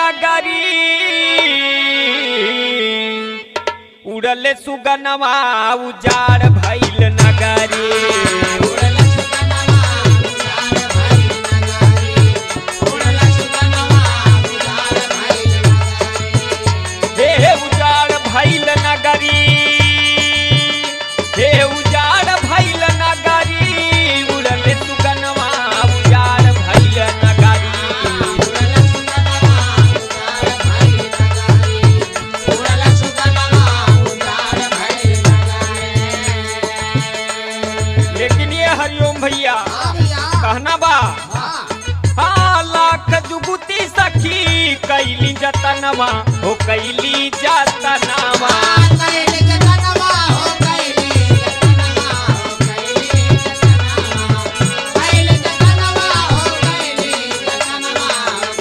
नगरी उड़ले सुगनवा उजाड़ भइल नगरी हे उजाड़ भइल नगरी हे उजाड़ भइल नगरी उड़ले सुगनवा उजाड़ भइल नगरी लेकिन ये हरिओम भैया कहना बा लाख जुगुती सखी कैली जतनवा हो कैली जतनवा